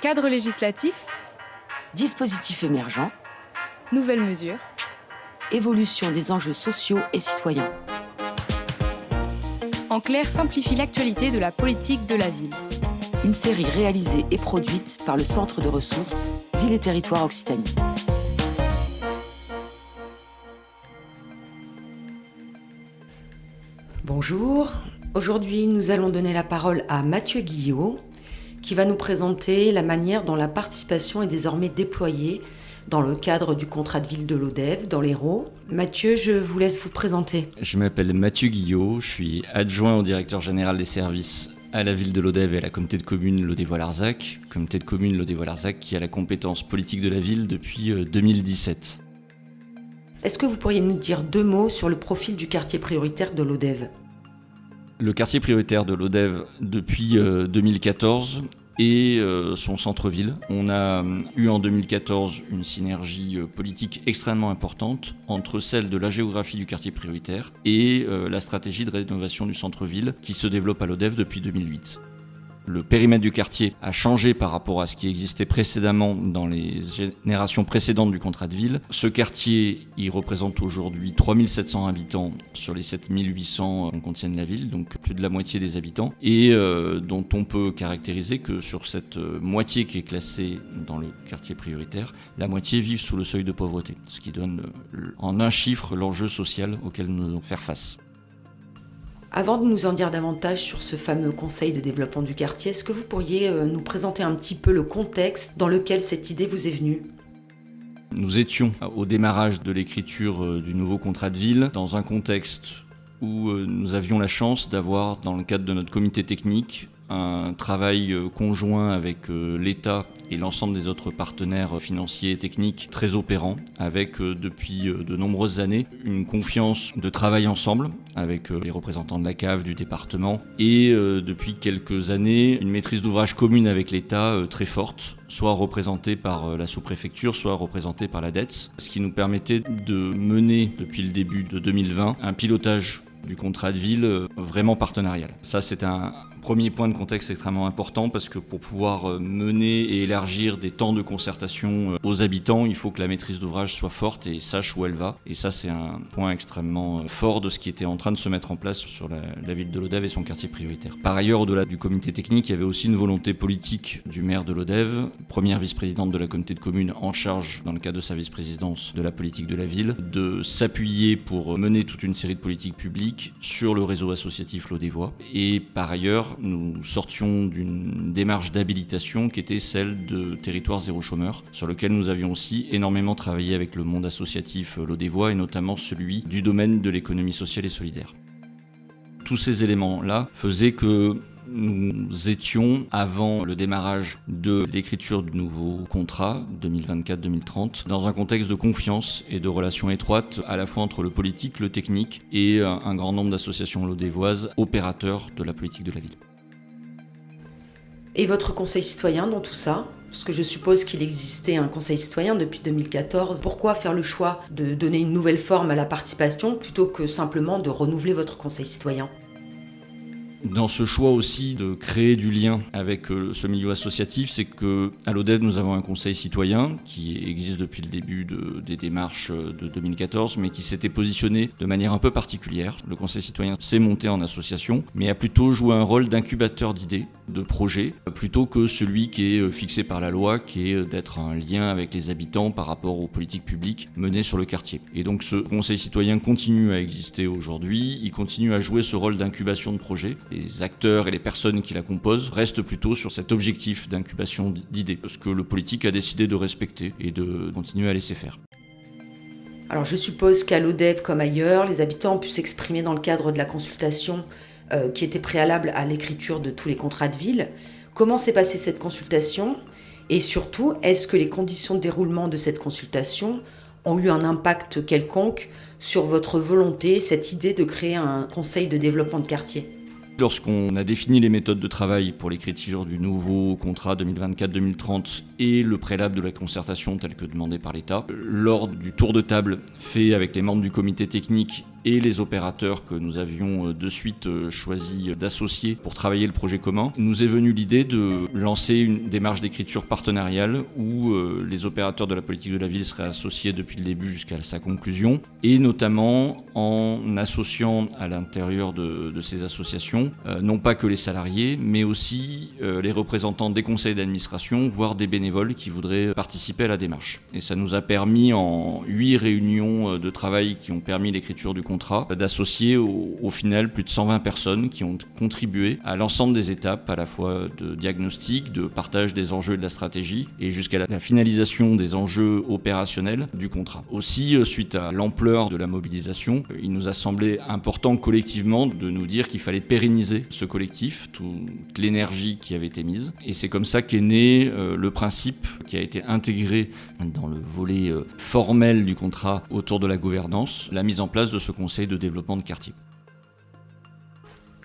Cadre législatif, Dispositifs émergents, nouvelles mesures. évolution des enjeux sociaux et citoyens. En clair, simplifie l'actualité de la politique de la ville. Une série réalisée et produite par le Centre de ressources Ville et Territoires Occitanie. Bonjour, aujourd'hui nous allons donner la parole à Mathieu Guillot qui va nous présenter la manière dont la participation est désormais déployée dans le cadre du contrat de ville de l'Odève dans l'Hérault. Mathieu, je vous laisse vous présenter. Je m'appelle Mathieu Guillot, je suis adjoint au directeur général des services à la ville de l'Odève et à la communauté de communes Lodévois-Larzac, communauté de communes Lodévois-Larzac qui a la compétence politique de la ville depuis 2017. Est-ce que vous pourriez nous dire 2 mots sur le profil du quartier prioritaire de l'Odève ? Le quartier prioritaire de l'Odève depuis 2014 et son centre-ville. On a eu en 2014 une synergie politique extrêmement importante entre celle de la géographie du quartier prioritaire et la stratégie de rénovation du centre-ville qui se développe à l'Odève depuis 2008. Le périmètre du quartier a changé par rapport à ce qui existait précédemment dans les générations précédentes du contrat de ville. Ce quartier, il représente aujourd'hui 3700 habitants sur les 7800 qu'on contienne la ville, donc plus de la moitié des habitants, et dont on peut caractériser que sur cette moitié qui est classée dans le quartier prioritaire, la moitié vivent sous le seuil de pauvreté, ce qui donne en un chiffre l'enjeu social auquel nous devons faire face. Avant de nous en dire davantage sur ce fameux conseil de développement du quartier, est-ce que vous pourriez nous présenter un petit peu le contexte dans lequel cette idée vous est venue ? Nous étions au démarrage de l'écriture du nouveau contrat de ville dans un contexte où nous avions la chance d'avoir, dans le cadre de notre comité technique, un travail conjoint avec l'État et l'ensemble des autres partenaires financiers et techniques très opérants, avec depuis de nombreuses années une confiance de travail ensemble avec les représentants de la CAF, du département, et depuis quelques années une maîtrise d'ouvrage commune avec l'État très forte, soit représentée par la sous-préfecture, soit représentée par la DETS, ce qui nous permettait de mener depuis le début de 2020 un pilotage du contrat de ville vraiment partenarial. Ça, c'est un premier point de contexte extrêmement important parce que pour pouvoir mener et élargir des temps de concertation aux habitants, il faut que la maîtrise d'ouvrage soit forte et sache où elle va. Et ça, c'est un point extrêmement fort de ce qui était en train de se mettre en place sur la ville de l'Odève et son quartier prioritaire. Par ailleurs, au-delà du comité technique, il y avait aussi une volonté politique du maire de l'Odève, première vice-présidente de la communauté de communes en charge, dans le cadre de sa vice-présidence, de la politique de la ville, de s'appuyer pour mener toute une série de politiques publiques sur le réseau associatif lodévois. Et par ailleurs, nous sortions d'une démarche d'habilitation qui était celle de Territoire Zéro Chômeur, sur lequel nous avions aussi énormément travaillé avec le monde associatif lodévois et notamment celui du domaine de l'économie sociale et solidaire. Tous ces éléments-là faisaient que nous étions, avant le démarrage de l'écriture du nouveau contrat 2024-2030, dans un contexte de confiance et de relations étroites à la fois entre le politique, le technique et un grand nombre d'associations lodévoises opérateurs de la politique de la ville. Et votre conseil citoyen dans tout ça ? Parce que je suppose qu'il existait un conseil citoyen depuis 2014. Pourquoi faire le choix de donner une nouvelle forme à la participation plutôt que simplement de renouveler votre conseil citoyen ? Dans ce choix aussi de créer du lien avec ce milieu associatif, c'est qu'à l'Odève, nous avons un conseil citoyen qui existe depuis le début des démarches de 2014, mais qui s'était positionné de manière un peu particulière. Le conseil citoyen s'est monté en association, mais a plutôt joué un rôle d'incubateur d'idées, de projets, plutôt que celui qui est fixé par la loi, qui est d'être un lien avec les habitants par rapport aux politiques publiques menées sur le quartier. Et donc ce conseil citoyen continue à exister aujourd'hui, il continue à jouer ce rôle d'incubation de projets. Les acteurs et les personnes qui la composent restent plutôt sur cet objectif d'incubation d'idées, ce que le politique a décidé de respecter et de continuer à laisser faire. Alors je suppose qu'à l'Odève comme ailleurs, les habitants ont pu s'exprimer dans le cadre de la consultation qui était préalable à l'écriture de tous les contrats de ville. Comment s'est passée cette consultation ? Et surtout, est-ce que les conditions de déroulement de cette consultation ont eu un impact quelconque sur votre volonté, cette idée de créer un conseil de développement de quartier ? Lorsqu'on a défini les méthodes de travail pour l'écriture du nouveau contrat 2024-2030 et le préalable de la concertation tel que demandé par l'État, lors du tour de table fait avec les membres du comité technique et les opérateurs que nous avions de suite choisi d'associer pour travailler le projet commun, nous est venue l'idée de lancer une démarche d'écriture partenariale où les opérateurs de la politique de la ville seraient associés depuis le début jusqu'à sa conclusion, et notamment en associant à l'intérieur de ces associations, non pas que les salariés, mais aussi les représentants des conseils d'administration, voire des bénévoles qui voudraient participer à la démarche. Et ça nous a permis, en 8 réunions de travail qui ont permis l'écriture du contrat, d'associer au final plus de 120 personnes qui ont contribué à l'ensemble des étapes, à la fois de diagnostic, de partage des enjeux et de la stratégie, et jusqu'à la finalisation des enjeux opérationnels du contrat. Aussi, suite à l'ampleur de la mobilisation, il nous a semblé important collectivement de nous dire qu'il fallait pérenniser ce collectif, toute l'énergie qui avait été mise. Et c'est comme ça qu'est né le principe qui a été intégré dans le volet formel du contrat autour de la gouvernance, la mise en place de ce conseil de développement de quartier.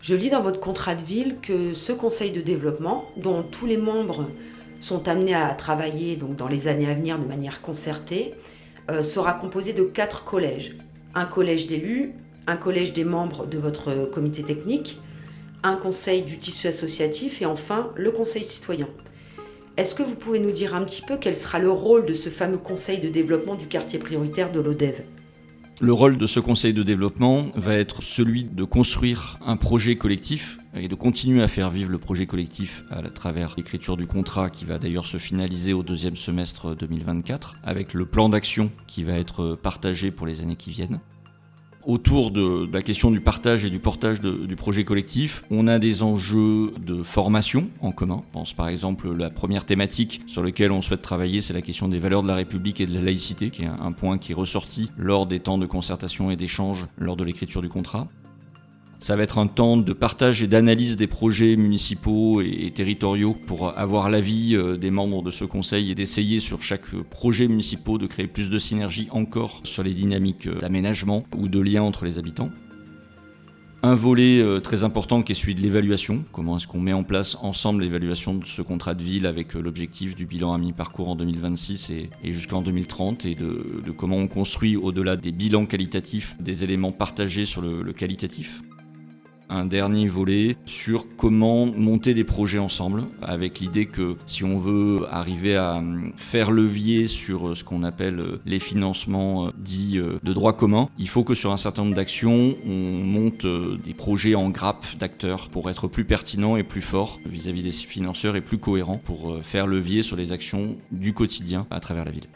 Je lis dans votre contrat de ville que ce conseil de développement, dont tous les membres sont amenés à travailler donc, dans les années à venir de manière concertée, sera composé de 4 collèges. Un collège d'élus, un collège des membres de votre comité technique, un conseil du tissu associatif et enfin le conseil citoyen. Est-ce que vous pouvez nous dire un petit peu quel sera le rôle de ce fameux conseil de développement du quartier prioritaire de l'ODEV ? Le rôle de ce conseil de développement va être celui de construire un projet collectif et de continuer à faire vivre le projet collectif à travers l'écriture du contrat qui va d'ailleurs se finaliser au 2e semestre 2024 avec le plan d'action qui va être partagé pour les années qui viennent. Autour de la question du partage et du portage du projet collectif, on a des enjeux de formation en commun. Je pense par exemple la première thématique sur laquelle on souhaite travailler, c'est la question des valeurs de la République et de la laïcité, qui est un point qui est ressorti lors des temps de concertation et d'échange lors de l'écriture du contrat. Ça va être un temps de partage et d'analyse des projets municipaux et territoriaux pour avoir l'avis des membres de ce conseil et d'essayer sur chaque projet municipal de créer plus de synergie encore sur les dynamiques d'aménagement ou de lien entre les habitants. Un volet très important qui est celui de l'évaluation. Comment est-ce qu'on met en place ensemble l'évaluation de ce contrat de ville avec l'objectif du bilan à mi-parcours en 2026 et jusqu'en 2030 et de comment on construit au-delà des bilans qualitatifs des éléments partagés sur le qualitatif. Un dernier volet sur comment monter des projets ensemble, avec l'idée que si on veut arriver à faire levier sur ce qu'on appelle les financements dits de droit commun, il faut que sur un certain nombre d'actions, on monte des projets en grappe d'acteurs pour être plus pertinent et plus fort vis-à-vis des financeurs et plus cohérent pour faire levier sur les actions du quotidien à travers la ville.